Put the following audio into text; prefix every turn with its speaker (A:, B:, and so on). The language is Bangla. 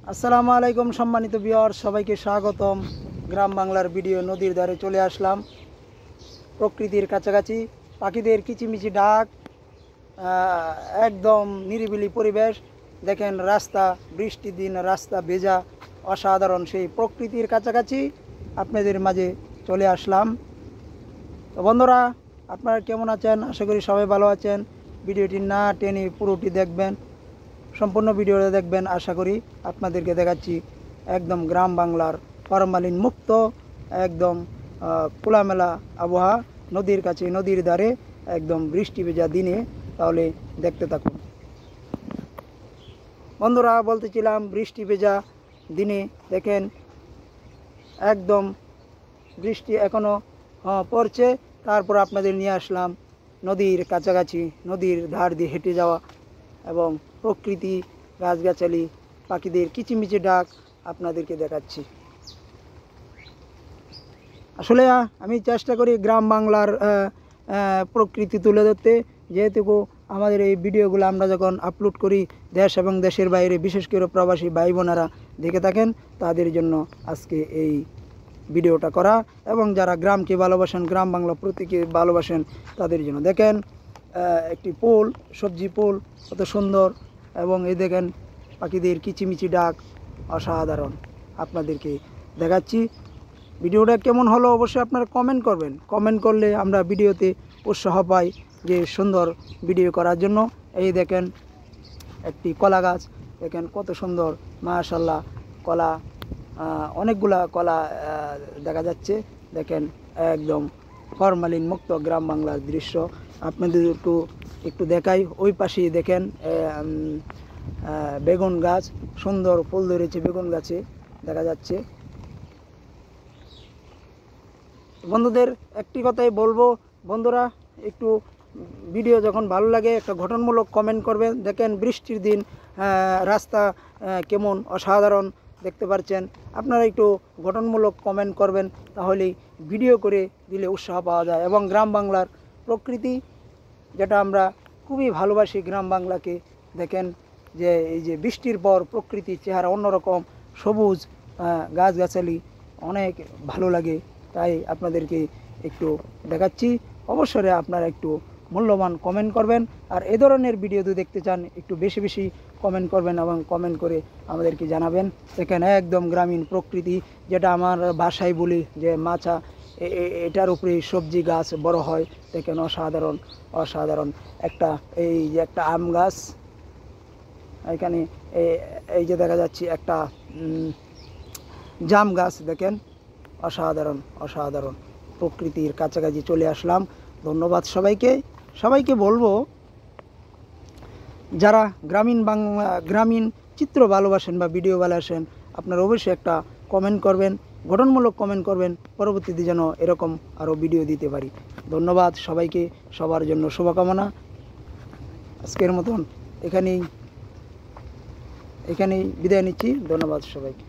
A: আসসালামু আলাইকুম সম্মানিত ভিউয়ার, সবাইকে স্বাগতম। গ্রাম বাংলার ভিডিও নদীর ধারে চলে আসলাম, প্রকৃতির কাছাকাছি, পাখিদের কিচিমিচি ডাক, একদম নিরিবিলি পরিবেশ। দেখেন রাস্তা, বৃষ্টির দিন রাস্তা ভেজা, অসাধারণ সেই প্রকৃতির কাছাকাছি আপনাদের মাঝে চলে আসলাম। তো বন্ধুরা, আপনারা কেমন আছেন? আশা করি সবাই ভালো আছেন। ভিডিওটি না টেনে পুরোটি দেখবেন, সম্পূর্ণ ভিডিওটা দেখবেন। আশা করি আপনাদেরকে দেখাচ্ছি একদম গ্রাম বাংলার ফরমালিন মুক্ত, একদম খোলামেলা আবহাওয়া, নদীর কাছে, নদীর ধারে, একদম বৃষ্টি ভেজা দিনে। তাহলে দেখতে থাকুন বন্ধুরা। বলতেছিলাম বৃষ্টি ভেজা দিনে দেখেন একদম বৃষ্টি এখনও পড়ছে, তারপর আপনাদের নিয়ে আসলাম নদীর কাছাকাছি, নদীর ধার দিয়ে হেঁটে যাওয়া এবং প্রকৃতি, গাছগাছালি, পাখিদের কিচিমিচি ডাক আপনাদেরকে দেখাচ্ছি। আসলে আমি চেষ্টা করি গ্রাম বাংলার প্রকৃতি তুলে ধরতে, যেহেতু আমাদের এই ভিডিওগুলো আমরা যখন আপলোড করি দেশ এবং দেশের বাইরে, বিশেষ করে প্রবাসী ভাই বোনেরা দেখে থাকেন, তাদের জন্য আজকে এই ভিডিওটা করা। এবং যারা গ্রামকে ভালোবাসেন, গ্রাম বাংলা প্রতীকে ভালোবাসেন, তাদের জন্য। দেখেন একটি পোল, সবজি পোল, কত সুন্দর। এবং এই দেখেন পাখিদের কিচিমিচি ডাক, অসাধারণ। আপনাদেরকে দেখাচ্ছি। ভিডিওটা কেমন হলো অবশ্যই আপনারা কমেন্ট করবেন। কমেন্ট করলে আমরা ভিডিওতে উৎসাহ পাই যে সুন্দর ভিডিও করার জন্য। এই দেখেন একটি কলা গাছ, দেখেন কত সুন্দর, মাশাআল্লাহ। কলা, অনেকগুলা কলা দেখা যাচ্ছে। দেখেন একদম ফরমালিন মুক্ত গ্রাম বাংলার দৃশ্য। আপনাদের একটু দেখাই। ওই পাশেই দেখেন বেগুন গাছ, সুন্দর ফুল ধরেছে বেগুন গাছে, দেখা যাচ্ছে। বন্ধুদের একটি কথাই বলবো, বন্ধুরা একটু ভিডিও যখন ভালো লাগে একটা গঠনমূলক কমেন্ট করবেন। দেখেন বৃষ্টির দিন রাস্তা কেমন অসাধারণ দেখতে পাচ্ছেন। আপনারা একটু গঠনমূলক কমেন্ট করবেন, তাহলেই ভিডিও করে দিলে উৎসাহ পাওয়া যায়। এবং গ্রাম বাংলার প্রকৃতি, যেটা আমরা খুবই ভালোবাসি গ্রাম বাংলাকে, দেখেন যে এই যে বৃষ্টির পর প্রকৃতির চেহারা অন্যরকম, সবুজ, গাছগাছালি, অনেক ভালো লাগে। তাই আপনাদেরকে একটু দেখাচ্ছি। অবশ্যই আপনারা একটু মূল্যবান কমেন্ট করবেন। আর এ ধরনের ভিডিও যদি দেখতে চান, একটু বেশি বেশি কমেন্ট করবেন এবং কমেন্ট করে আমাদেরকে জানাবেন। দেখেন একদম গ্রামীণ প্রকৃতি, যেটা আমার ভাষায় বলি যে মাচা, এটার উপরে সবজি গাছ বড় হয়। দেখেন অসাধারণ, অসাধারণ। এই যে একটা আম গাছ, এখানে এই যে দেখা যাচ্ছে একটা জাম গাছ, দেখেন অসাধারণ, অসাধারণ। প্রকৃতির কাছাকাছি চলে আসলাম। ধন্যবাদ সবাইকে। সবাইকে বলবো, যারা গ্রামীণ চিত্র ভালোবাসেন বা ভিডিও ভালোবাসেন, আপনারা অবশ্যই একটা কমেন্ট করবেন, গঠনমূলক কমেন্ট করবেন, পরবর্তীতে যেন এরকম আরও ভিডিও দিতে পারি। ধন্যবাদ সবাইকে, সবার জন্য শুভকামনা। আজকের মতন এখানেই বিদায় নিচ্ছি। ধন্যবাদ সবাইকে।